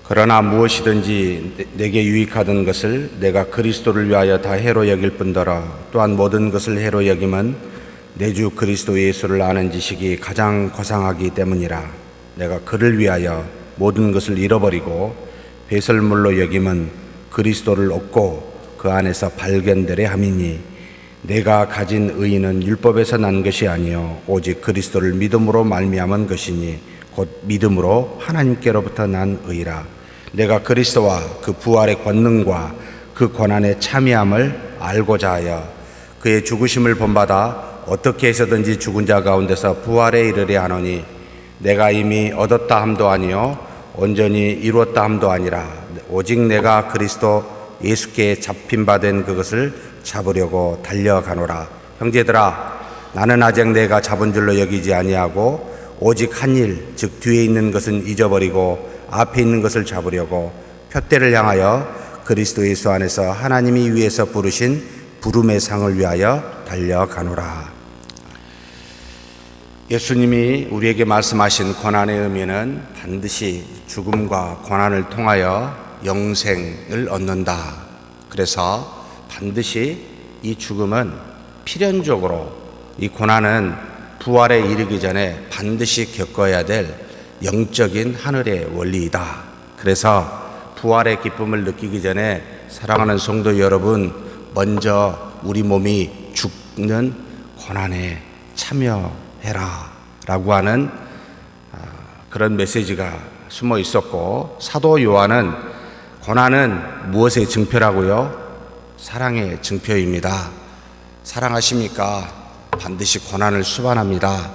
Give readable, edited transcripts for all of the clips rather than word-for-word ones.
그러나 무엇이든지 내게 유익하던 것을 내가 그리스도를 위하여 다 해로 여길 뿐더러 또한 모든 것을 해로 여김은 내 주 그리스도 예수를 아는 지식이 가장 고상하기 때문이라. 내가 그를 위하여 모든 것을 잃어버리고 배설물로 여김은 그리스도를 얻고 그 안에서 발견되려 함이니, 내가 가진 의의는 율법에서 난 것이 아니요 오직 그리스도를 믿음으로 말미암은 것이니 곧 믿음으로 하나님께로부터 난 의라. 내가 그리스도와 그 부활의 권능과 그 고난의 참여함을 알고자 하여 그의 죽으심을 본받아 어떻게 해서든지 죽은 자 가운데서 부활에 이르려 하노니, 내가 이미 얻었다 함도 아니요 온전히 이루었다 함도 아니라 오직 내가 그리스도 예수께 잡힌 바 된 그것을 잡으려고 달려가노라. 형제들아, 나는 아직 내가 잡은 줄로 여기지 아니하고 오직 한 일, 즉 뒤에 있는 것은 잊어버리고 앞에 있는 것을 잡으려고 표대를 향하여 그리스도 예수 안에서 하나님이 위에서 부르신 부름의 상을 위하여 달려가노라. 예수님이 우리에게 말씀하신 고난의 의미는 반드시 죽음과 고난을 통하여 영생을 얻는다. 그래서 반드시 이 죽음은 필연적으로, 이 고난은 부활에 이르기 전에 반드시 겪어야 될 영적인 하늘의 원리이다. 그래서 부활의 기쁨을 느끼기 전에 사랑하는 성도 여러분, 먼저 우리 몸이 죽는 고난에 참여해라 라고 하는 그런 메시지가 숨어 있었고, 사도 요한은 고난은 무엇의 증표라고요? 사랑의 증표입니다. 사랑하십니까? 반드시 고난을 수반합니다.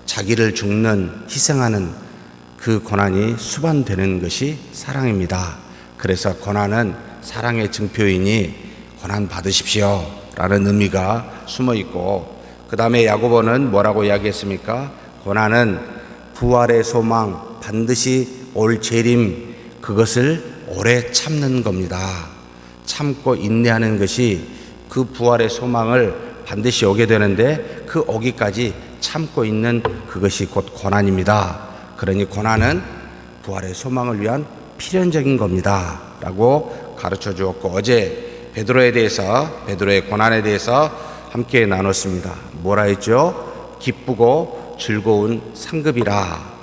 자기를 죽는, 희생하는 그 고난이 수반되는 것이 사랑입니다. 그래서 고난은 사랑의 증표이니 고난 받으십시오 라는 의미가 숨어 있고, 그 다음에 야고보는 뭐라고 이야기했습니까? 고난은 부활의 소망, 반드시 올 재림, 그것을 오래 참는 겁니다. 참고 인내하는 것이 그 부활의 소망을 반드시 오게 되는데, 그 오기까지 참고 있는 그것이 곧 고난입니다. 그러니 고난은 부활의 소망을 위한 필연적인 겁니다 라고 가르쳐 주었고, 어제 베드로의 고난에 대해서 함께 나눴습니다. 뭐라 했죠? 기쁘고 즐거운 상급이라.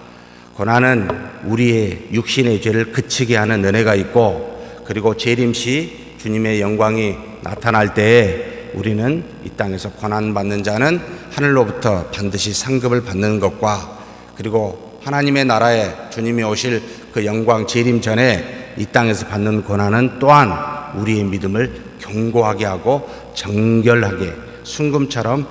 고난은 우리의 육신의 죄를 그치게 하는 은혜가 있고, 그리고 재림시 주님의 영광이 나타날 때에 우리는 이 땅에서 고난받는 자는 하늘로부터 반드시 상급을 받는 것과, 그리고 하나님의 나라에 주님이 오실 그 영광 재림 전에 이 땅에서 받는 고난은 또한 우리의 믿음을 견고하게 하고 정결하게, 순금처럼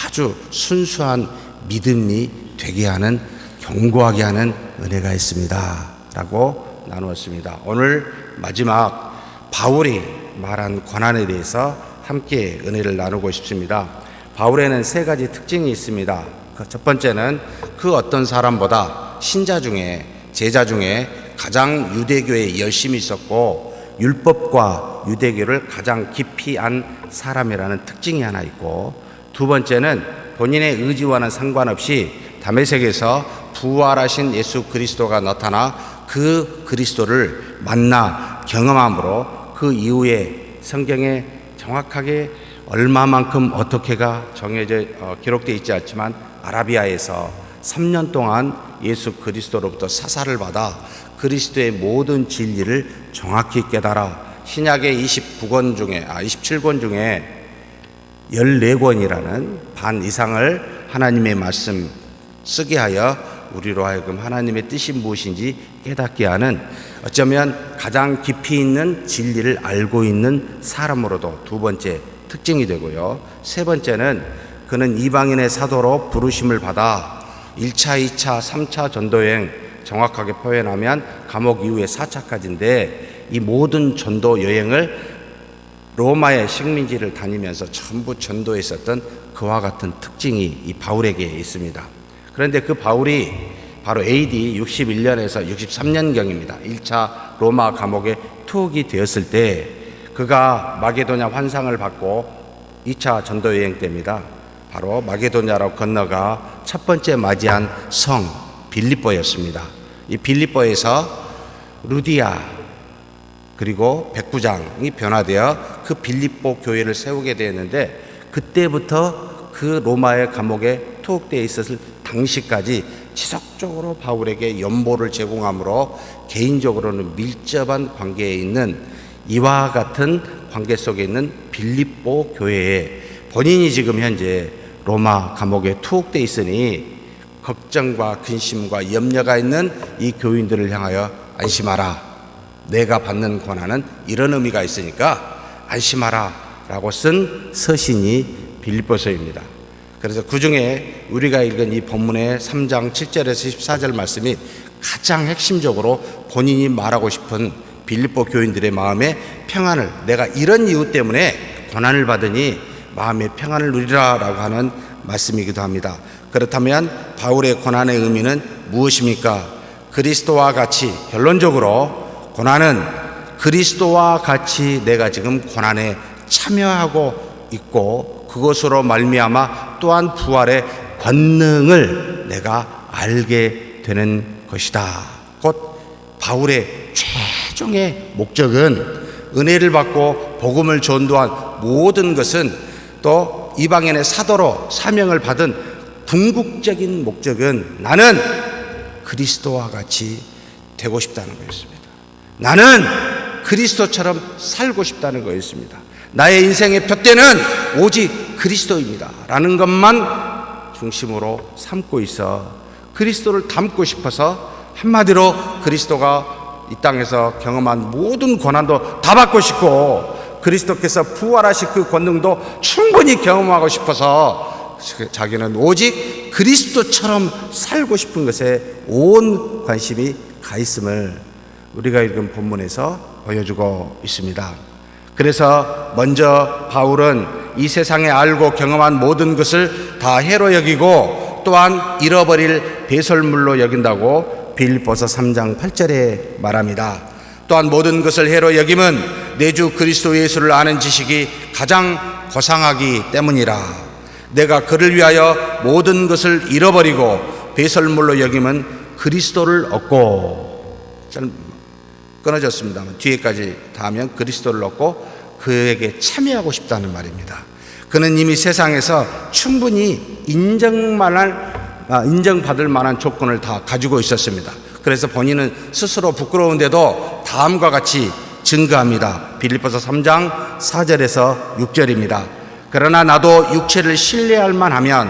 아주 순수한 믿음이 되게 하는, 견고하게 하는 은혜가 있습니다 라고 나누었습니다. 오늘 마지막 바울이 말한 고난에 대해서 함께 은혜를 나누고 싶습니다. 바울에는 세 가지 특징이 있습니다. 첫 번째는 그 어떤 사람보다 신자 중에, 제자 중에 가장 유대교에 열심히 있었고 율법과 유대교를 가장 깊이 안 사람이라는 특징이 하나 있고, 두 번째는 본인의 의지와는 상관없이 다메섹에서 부활하신 예수 그리스도가 나타나 그 그리스도를 만나 경험함으로 그 이후에 성경에 정확하게 얼마만큼 어떻게가 기록되어 있지 않지만 아라비아에서 3년 동안 예수 그리스도로부터 사사를 받아 그리스도의 모든 진리를 정확히 깨달아 신약의 27권 중에 14권이라는 반 이상을 하나님의 말씀 쓰게 하여 우리로 하여금 하나님의 뜻이 무엇인지 깨닫게 하는, 어쩌면 가장 깊이 있는 진리를 알고 있는 사람으로도 두 번째 특징이 되고요. 세 번째는 그는 이방인의 사도로 부르심을 받아 1차, 2차, 3차 전도여행, 정확하게 표현하면 감옥 이후에 4차까지인데, 이 모든 전도 여행을 로마의 식민지를 다니면서 전부 전도했었던 그와 같은 특징이 이 바울에게 있습니다. 그런데 그 바울이 바로 AD 61년에서 63년경입니다. 1차 로마 감옥에 투옥이 되었을 때 그가 마게도냐 환상을 받고 2차 전도 여행 때입니다. 바로 마게도냐로 건너가 첫 번째 맞이한 성 빌립보였습니다. 이 빌립보에서 루디아 그리고 백부장이 변화되어 그 빌립보 교회를 세우게 되었는데, 그때부터 그 로마의 감옥에 투옥되어 있었을 당시까지 지속적으로 바울에게 연보를 제공함으로 개인적으로는 밀접한 관계에 있는, 이와 같은 관계 속에 있는 빌립보 교회에 본인이 지금 현재 로마 감옥에 투옥되어 있으니 걱정과 근심과 염려가 있는 이 교인들을 향하여 안심하라, 내가 받는 권한은 이런 의미가 있으니까 안심하라 라고 쓴 서신이 빌립보서입니다. 그래서 그 중에 우리가 읽은 이 본문의 3장 7절에서 14절 말씀이 가장 핵심적으로 본인이 말하고 싶은 빌립보 교인들의 마음의 평안을, 내가 이런 이유 때문에 권한을 받으니 마음의 평안을 누리라 라고 하는 말씀이기도 합니다. 그렇다면 바울의 권한의 의미는 무엇입니까? 그리스도와 같이, 결론적으로 권한은 그리스도와 같이 내가 지금 권한에 참여하고 있고, 그것으로 말미암아 또한 부활의 권능을 내가 알게 되는 것이다. 곧 바울의 최종의 목적은, 은혜를 받고 복음을 전도한 모든 것은, 또 이방인의 사도로 사명을 받은 궁극적인 목적은 나는 그리스도와 같이 되고 싶다는 거였습니다. 나는 그리스도처럼 살고 싶다는 거였습니다. 나의 인생의 푯대는 오직 그리스도입니다 라는 것만 중심으로 삼고 있어 그리스도를 닮고 싶어서, 한마디로 그리스도가 이 땅에서 경험한 모든 고난도 다 받고 싶고, 그리스도께서 부활하신 그 권능도 충분히 경험하고 싶어서 자기는 오직 그리스도처럼 살고 싶은 것에 온 관심이 가 있음을 우리가 읽은 본문에서 보여주고 있습니다. 그래서 먼저 바울은 이 세상에 알고 경험한 모든 것을 다 해로 여기고 또한 잃어버릴 배설물로 여긴다고 빌립보서 3장 8절에 말합니다. 또한 모든 것을 해로 여김은 내 주 그리스도 예수를 아는 지식이 가장 고상하기 때문이라. 내가 그를 위하여 모든 것을 잃어버리고 배설물로 여김은 그리스도를 얻고, 끊어졌습니다만 뒤에까지 다 하면 그리스도를 얻고 그에게 참여하고 싶다는 말입니다. 그는 이미 세상에서 충분히 인정받을 만한 조건을 다 가지고 있었습니다. 그래서 본인은 스스로 부끄러운데도 다음과 같이 증거합니다. 빌립보서 3장 4절에서 6절입니다. 그러나 나도 육체를 신뢰할 만하며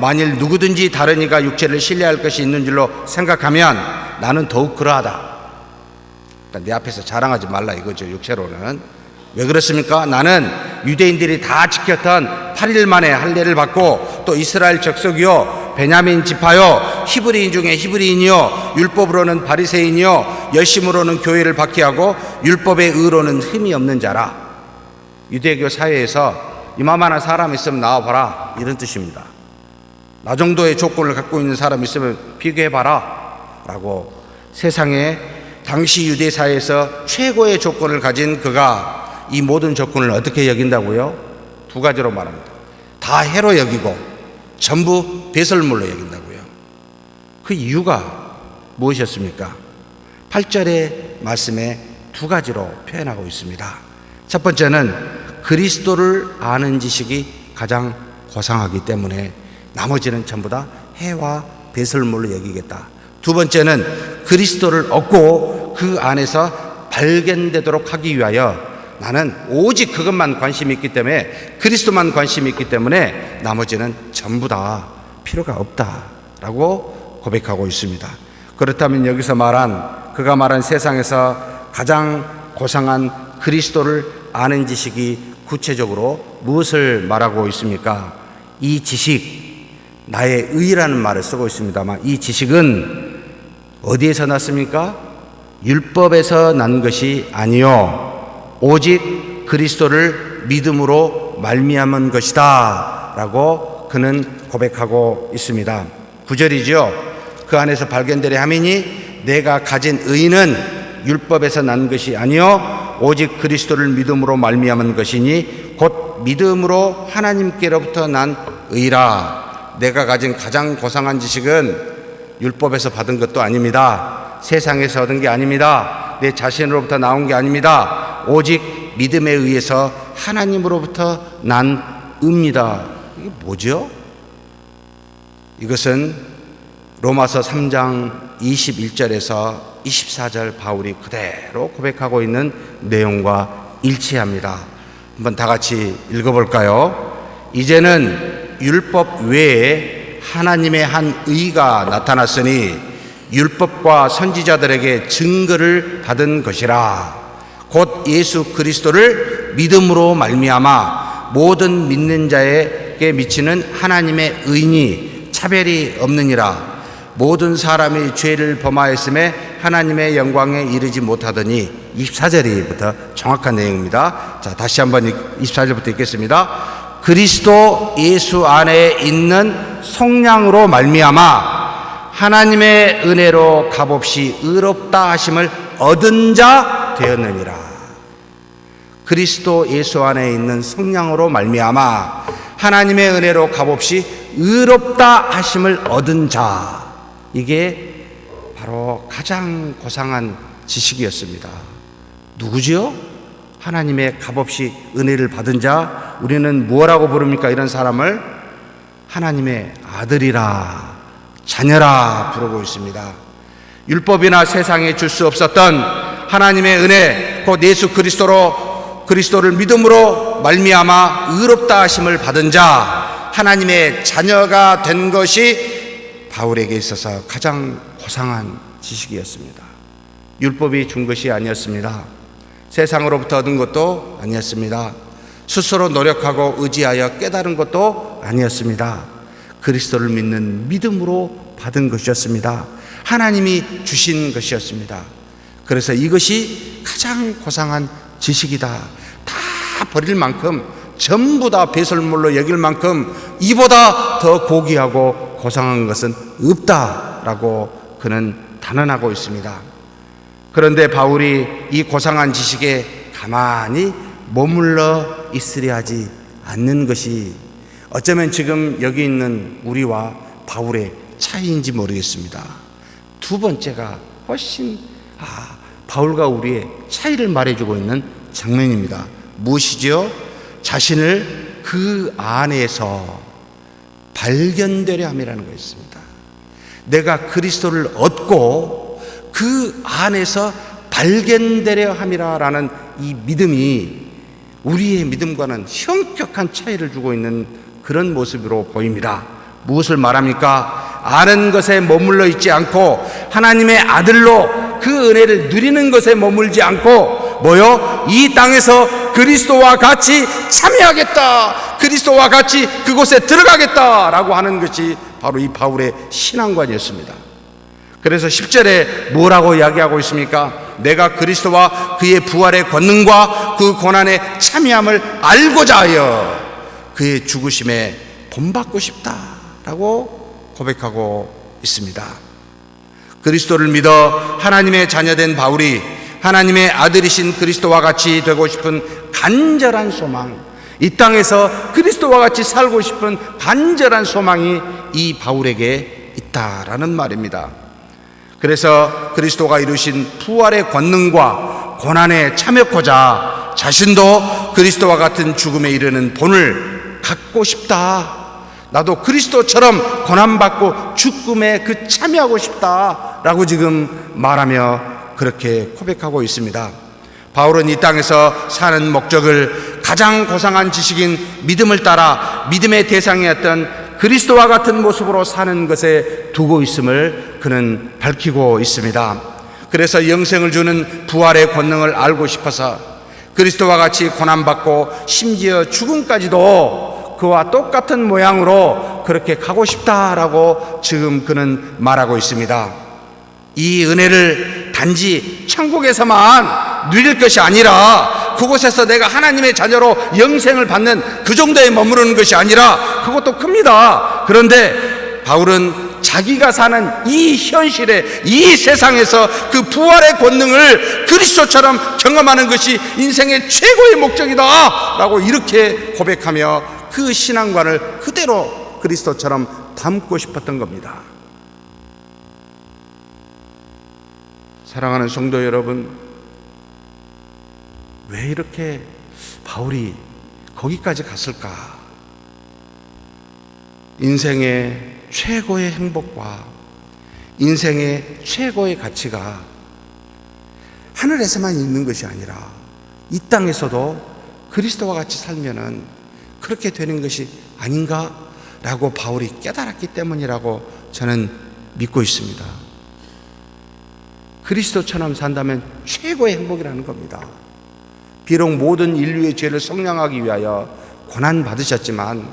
만일 누구든지 다른 이가 육체를 신뢰할 것이 있는 줄로 생각하면 나는 더욱 그러하다. 그러니까 내 앞에서 자랑하지 말라 이거죠. 육체로는. 왜 그렇습니까? 나는 유대인들이 다 지켰던 8일 만에 할례를 받고, 또 이스라엘 족속이요 베냐민 지파요 히브리인 중에 히브리인이요 율법으로는 바리새인이요 열심으로는 교회를 박해하고 율법의 의로는 흠이 없는 자라. 유대교 사회에서 이만한 사람 있으면 나와봐라 이런 뜻입니다. 나 정도의 조건을 갖고 있는 사람 있으면 비교해봐라 라고, 세상에 당시 유대 사회에서 최고의 조건을 가진 그가 이 모든 조건을 어떻게 여긴다고요? 두 가지로 말합니다. 다 해로 여기고 전부 배설물로 여긴다고요. 그 이유가 무엇이었습니까? 8절의 말씀에 두 가지로 표현하고 있습니다. 첫 번째는 그리스도를 아는 지식이 가장 고상하기 때문에 나머지는 전부 다 해와 배설물로 여기겠다. 두 번째는 그리스도를 얻고 그 안에서 발견되도록 하기 위하여 나는 오직 그것만 관심이 있기 때문에, 그리스도만 관심이 있기 때문에 나머지는 전부 다 필요가 없다라고 고백하고 있습니다. 그렇다면 여기서 그가 말한 세상에서 가장 고상한 그리스도를 아는 지식이 구체적으로 무엇을 말하고 있습니까? 이 지식, 나의 의라는 말을 쓰고 있습니다만 이 지식은 어디에서 났습니까? 율법에서 난 것이 아니요 오직 그리스도를 믿음으로 말미암은 것이다 라고 그는 고백하고 있습니다. 9절이죠. 그 안에서 발견되려 함이니 내가 가진 의는 율법에서 난 것이 아니요 오직 그리스도를 믿음으로 말미암은 것이니 곧 믿음으로 하나님께로부터 난 의라. 내가 가진 가장 고상한 지식은 율법에서 받은 것도 아닙니다. 세상에서 얻은 게 아닙니다. 내 자신으로부터 나온 게 아닙니다. 오직 믿음에 의해서 하나님으로부터 난 의입니다. 이게 뭐죠? 이것은 로마서 3장 21절에서 24절 바울이 그대로 고백하고 있는 내용과 일치합니다. 한번 다 같이 읽어볼까요? 이제는 율법 외에 하나님의 한 의가 나타났으니 율법과 선지자들에게 증거를 받은 것이라. 곧 예수 그리스도를 믿음으로 말미암아 모든 믿는 자에게 미치는 하나님의 의니 차별이 없느니라. 모든 사람이 죄를 범하였음에 하나님의 영광에 이르지 못하더니. 24절부터 정확한 내용입니다. 자, 다시 한번 24절부터 읽겠습니다. 그리스도 예수 안에 있는 속량으로 말미암아 하나님의 은혜로 값없이 의롭다 하심을 얻은 자 되었느니라. 그리스도 예수 안에 있는 속량으로 말미암아 하나님의 은혜로 값없이 의롭다 하심을 얻은 자. 이게 바로 가장 고상한 지식이었습니다. 누구지요? 하나님의 값없이 은혜를 받은 자. 우리는 뭐라고 부릅니까? 이런 사람을 하나님의 아들이라, 자녀라 부르고 있습니다. 율법이나 세상에 줄 수 없었던 하나님의 은혜, 곧 예수 그리스도를 믿음으로 말미암아 의롭다 하심을 받은 자, 하나님의 자녀가 된 것이 바울에게 있어서 가장 고상한 지식이었습니다. 율법이 준 것이 아니었습니다. 세상으로부터 얻은 것도 아니었습니다. 스스로 노력하고 의지하여 깨달은 것도 아니었습니다. 그리스도를 믿는 믿음으로 받은 것이었습니다. 하나님이 주신 것이었습니다. 그래서 이것이 가장 고상한 지식이다. 다 버릴 만큼, 전부 다 배설물로 여길 만큼 이보다 더 고귀하고 고상한 것은 없다라고 그는 단언하고 있습니다. 그런데 바울이 이 고상한 지식에 가만히 머물러 있으려 하지 않는 것이 어쩌면 지금 여기 있는 우리와 바울의 차이인지 모르겠습니다. 두 번째가 훨씬 바울과 우리의 차이를 말해주고 있는 장면입니다. 무엇이죠? 자신을 그 안에서 발견되려 함이라는 것입니다. 내가 그리스도를 얻고 그 안에서 발견되려 함이라는 이 믿음이 우리의 믿음과는 현격한 차이를 주고 있는 그런 모습으로 보입니다. 무엇을 말합니까? 아는 것에 머물러 있지 않고 하나님의 아들로 그 은혜를 누리는 것에 머물지 않고 뭐요? 이 땅에서 그리스도와 같이 참여하겠다, 그리스도와 같이 그곳에 들어가겠다라고 하는 것이 바로 이 바울의 신앙관이었습니다. 그래서 10절에 뭐라고 이야기하고 있습니까? 내가 그리스도와 그의 부활의 권능과 그 고난에 참여함을 알고자 하여 그의 죽으심에 본받고 싶다라고 고백하고 있습니다. 그리스도를 믿어 하나님의 자녀된 바울이 하나님의 아들이신 그리스도와 같이 되고 싶은 간절한 소망, 이 땅에서 그리스도와 같이 살고 싶은 간절한 소망이 이 바울에게 있다라는 말입니다. 그래서 그리스도가 이루신 부활의 권능과 고난에 참여하고자 자신도 그리스도와 같은 죽음에 이르는 본을 갖고 싶다. 나도 그리스도처럼 고난받고 죽음에 참여하고 싶다라고 지금 말하며 그렇게 고백하고 있습니다. 바울은 이 땅에서 사는 목적을 가장 고상한 지식인 믿음을 따라 믿음의 대상이었던 그리스도와 같은 모습으로 사는 것에 두고 있음을 그는 밝히고 있습니다. 그래서 영생을 주는 부활의 권능을 알고 싶어서 그리스도와 같이 고난받고 심지어 죽음까지도 그와 똑같은 모양으로 그렇게 가고 싶다라고 지금 그는 말하고 있습니다. 이 은혜를 단지 천국에서만 누릴 것이 아니라 그곳에서 내가 하나님의 자녀로 영생을 받는 그 정도에 머무르는 것이 아니라 그것도 큽니다. 그런데 바울은 자기가 사는 이 현실에, 이 세상에서 그 부활의 권능을 그리스도처럼 경험하는 것이 인생의 최고의 목적이다 라고 이렇게 고백하며 그 신앙관을 그대로 그리스도처럼 담고 싶었던 겁니다. 사랑하는 성도 여러분, 왜 이렇게 바울이 거기까지 갔을까? 인생의 최고의 행복과 인생의 최고의 가치가 하늘에서만 있는 것이 아니라 이 땅에서도 그리스도와 같이 살면은 그렇게 되는 것이 아닌가라고 바울이 깨달았기 때문이라고 저는 믿고 있습니다. 그리스도처럼 산다면 최고의 행복이라는 겁니다. 비록 모든 인류의 죄를 속량하기 위하여 고난받으셨지만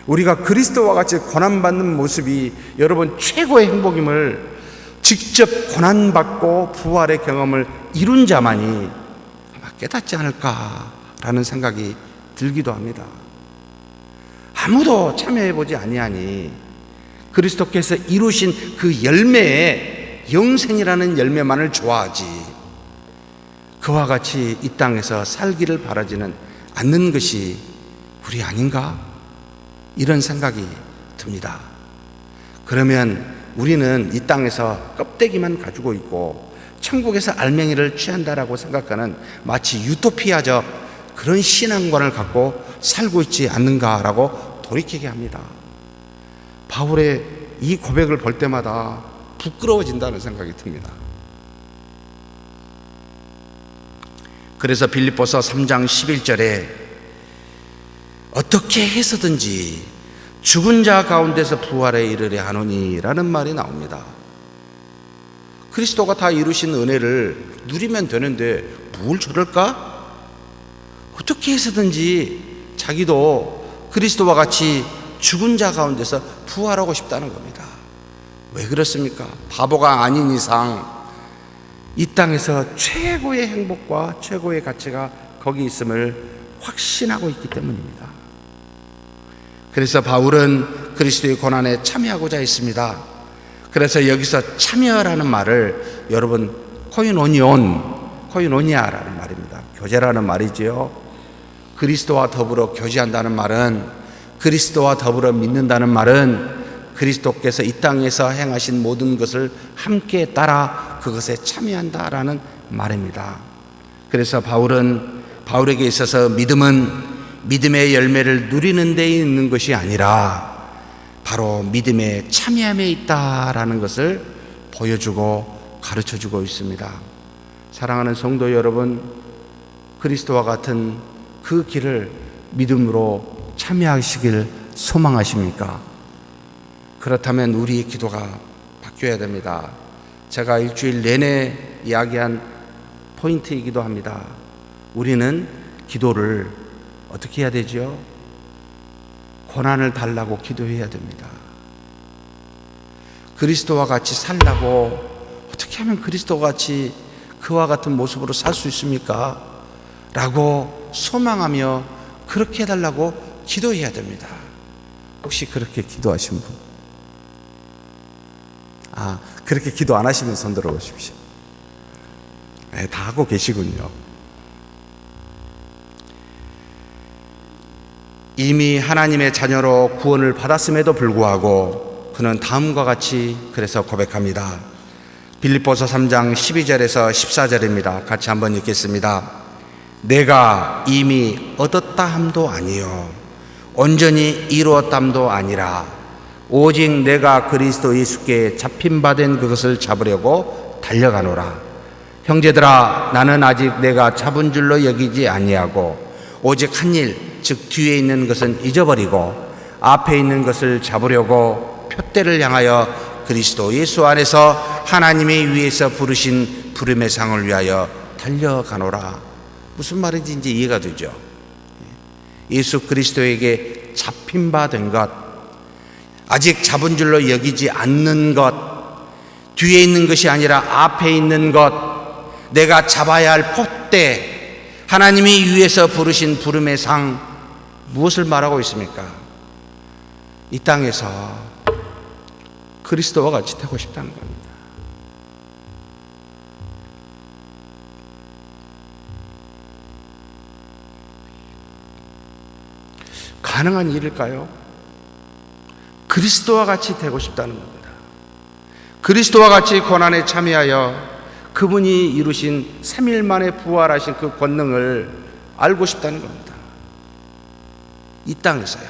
우리가 그리스도와 같이 고난받는 모습이 여러분 최고의 행복임을 직접 고난받고 부활의 경험을 이룬 자만이 아마 깨닫지 않을까라는 생각이 들기도 합니다. 아무도 참여해보지 아니하니 그리스도께서 이루신 그 열매에 영생이라는 열매만을 좋아하지 그와 같이 이 땅에서 살기를 바라지는 않는 것이 우리 아닌가? 이런 생각이 듭니다. 그러면 우리는 이 땅에서 껍데기만 가지고 있고 천국에서 알맹이를 취한다라고 생각하는 마치 유토피아적 그런 신앙관을 갖고 살고 있지 않는가라고 돌이키게 합니다. 바울의 이 고백을 볼 때마다 부끄러워진다는 생각이 듭니다. 그래서 빌립보서 3장 11절에 어떻게 해서든지 죽은 자 가운데서 부활에 이르려 하노니 라는 말이 나옵니다. 그리스도가 다 이루신 은혜를 누리면 되는데 뭘 저럴까? 어떻게 해서든지 자기도 그리스도와 같이 죽은 자 가운데서 부활하고 싶다는 겁니다. 왜 그렇습니까? 바보가 아닌 이상 이 땅에서 최고의 행복과 최고의 가치가 거기 있음을 확신하고 있기 때문입니다. 그래서 바울은 그리스도의 고난에 참여하고자 했습니다. 그래서 여기서 참여라는 말을 여러분 코이노니아라는 말입니다. 교제라는 말이지요. 그리스도와 더불어 교제한다는 말은, 그리스도와 더불어 믿는다는 말은 그리스도께서 이 땅에서 행하신 모든 것을 함께 따라 그것에 참여한다라는 말입니다. 그래서 바울에게 있어서 믿음은 믿음의 열매를 누리는 데 있는 것이 아니라 바로 믿음의 참여함에 있다라는 것을 보여주고 가르쳐주고 있습니다. 사랑하는 성도 여러분, 그리스도와 같은 그 길을 믿음으로 참여하시길 소망하십니까? 그렇다면 우리의 기도가 바뀌어야 됩니다. 제가 일주일 내내 이야기한 포인트이기도 합니다. 우리는 기도를 어떻게 해야 되죠? 고난을 달라고 기도해야 됩니다. 그리스도와 같이 살라고 어떻게 하면 그리스도와 같이 그와 같은 모습으로 살 수 있습니까? 라고 소망하며 그렇게 해달라고 기도해야 됩니다. 혹시 그렇게 기도하신 분? 그렇게 기도 안 하시면 손 들어 보십시오. 다 하고 계시군요. 이미 하나님의 자녀로 구원을 받았음에도 불구하고 그는 다음과 같이 그래서 고백합니다. 빌립보서 3장 12절에서 14절입니다. 같이 한번 읽겠습니다. 내가 이미 얻었다 함도 아니요 온전히 이루었담도 아니라 오직 내가 그리스도 예수께 잡힌 바 된 그것을 잡으려고 달려가노라. 형제들아, 나는 아직 내가 잡은 줄로 여기지 아니하고 오직 한 일, 즉 뒤에 있는 것은 잊어버리고 앞에 있는 것을 잡으려고 표대를 향하여 그리스도 예수 안에서 하나님의 위에서 부르신 부름의 상을 위하여 달려가노라. 무슨 말인지 이제 이해가 되죠? 예수 그리스도에게 잡힌 바 된 것, 아직 잡은 줄로 여기지 않는 것, 뒤에 있는 것이 아니라 앞에 있는 것, 내가 잡아야 할 포대, 하나님이 위에서 부르신 부름의 상, 무엇을 말하고 있습니까? 이 땅에서 그리스도와 같이 되고 싶다는 겁니다. 가능한 일일까요? 그리스도와 같이 되고 싶다는 겁니다. 그리스도와 같이 고난에 참여하여 그분이 이루신 3일 만에 부활하신 그 권능을 알고 싶다는 겁니다. 이 땅에서요.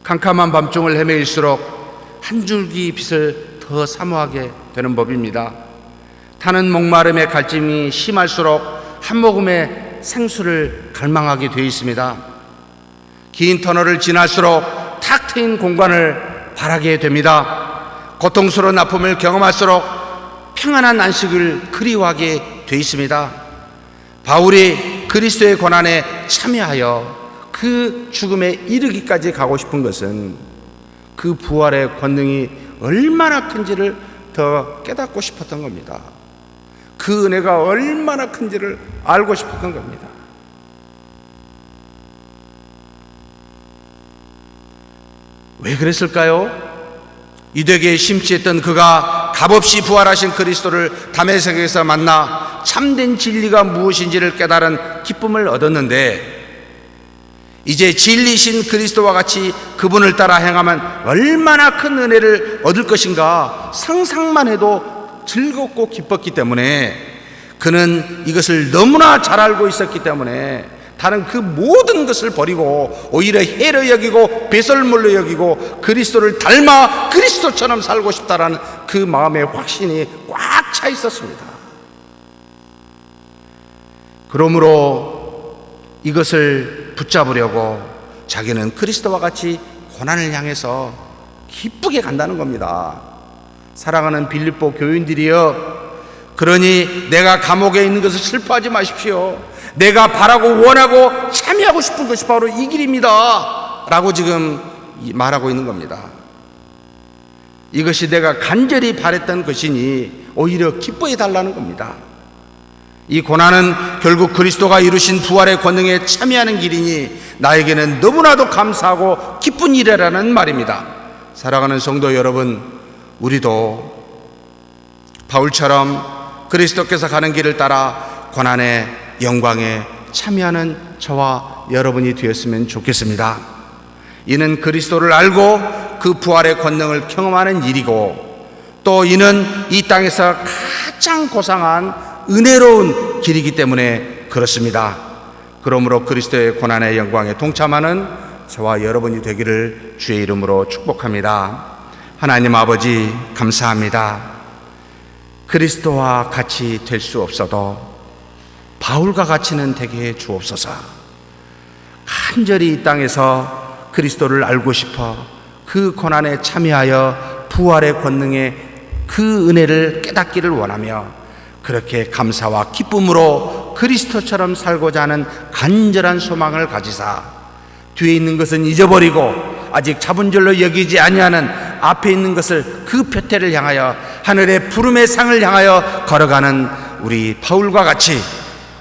캄캄한 밤중을 헤매일수록 한 줄기 빛을 더 사모하게 되는 법입니다. 타는 목마름의 갈증이 심할수록 한 모금의 생수를 갈망하게 되어 있습니다. 긴 터널을 지날수록 탁 트인 공간을 바라게 됩니다. 고통스러운 아픔을 경험할수록 평안한 안식을 그리워하게 되어 있습니다. 바울이 그리스도의 고난에 참여하여 그 죽음에 이르기까지 가고 싶은 것은 그 부활의 권능이 얼마나 큰지를 더 깨닫고 싶었던 겁니다. 그 은혜가 얼마나 큰지를 알고 싶었던 겁니다. 왜 그랬을까요? 유대계에 심취했던 그가 값없이 부활하신 그리스도를 다메섹에서 만나 참된 진리가 무엇인지를 깨달은 기쁨을 얻었는데, 이제 진리신 그리스도와 같이 그분을 따라 행하면 얼마나 큰 은혜를 얻을 것인가 상상만 해도 즐겁고 기뻤기 때문에, 그는 이것을 너무나 잘 알고 있었기 때문에 다른 그 모든 것을 버리고 오히려 해로 여기고 배설물로 여기고 그리스도를 닮아 그리스도처럼 살고 싶다라는 그 마음의 확신이 꽉 차 있었습니다. 그러므로 이것을 붙잡으려고 자기는 그리스도와 같이 고난을 향해서 기쁘게 간다는 겁니다. 사랑하는 빌립보 교인들이여, 그러니 내가 감옥에 있는 것을 슬퍼하지 마십시오. 내가 바라고 원하고 참여하고 싶은 것이 바로 이 길입니다 라고 지금 말하고 있는 겁니다. 이것이 내가 간절히 바랬던 것이니 오히려 기뻐해 달라는 겁니다. 이 고난은 결국 그리스도가 이루신 부활의 권능에 참여하는 길이니 나에게는 너무나도 감사하고 기쁜 일이라는 말입니다. 사랑하는 성도 여러분, 우리도 바울처럼 그리스도께서 가는 길을 따라 고난의 영광에 참여하는 저와 여러분이 되었으면 좋겠습니다. 이는 그리스도를 알고 그 부활의 권능을 경험하는 일이고, 또 이는 이 땅에서 가장 고상한 은혜로운 길이기 때문에 그렇습니다. 그러므로 그리스도의 고난의 영광에 동참하는 저와 여러분이 되기를 주의 이름으로 축복합니다. 하나님 아버지, 감사합니다. 그리스도와 같이 될 수 없어도 바울과 같이는 되게 해 주옵소서. 간절히 이 땅에서 그리스도를 알고 싶어 그 고난에 참여하여 부활의 권능의 그 은혜를 깨닫기를 원하며, 그렇게 감사와 기쁨으로 그리스도처럼 살고자 하는 간절한 소망을 가지사 뒤에 있는 것은 잊어버리고 아직 잡은 줄로 여기지 아니하는 앞에 있는 것을, 그 표태를 향하여 하늘의 부름의 상을 향하여 걸어가는 우리 바울과 같이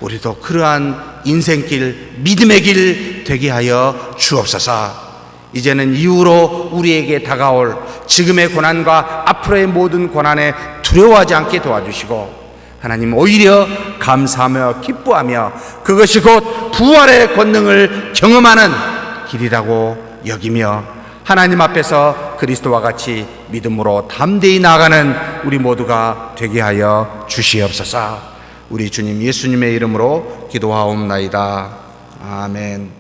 우리도 그러한 인생길, 믿음의 길 되게 하여 주옵소서. 이제는 이후로 우리에게 다가올 지금의 고난과 앞으로의 모든 고난에 두려워하지 않게 도와주시고, 하나님 오히려 감사하며 기뻐하며 그것이 곧 부활의 권능을 경험하는 길이라고 여기며, 하나님 앞에서 그리스도와 같이 믿음으로 담대히 나아가는 우리 모두가 되게 하여 주시옵소서. 우리 주님 예수님의 이름으로 기도하옵나이다. 아멘.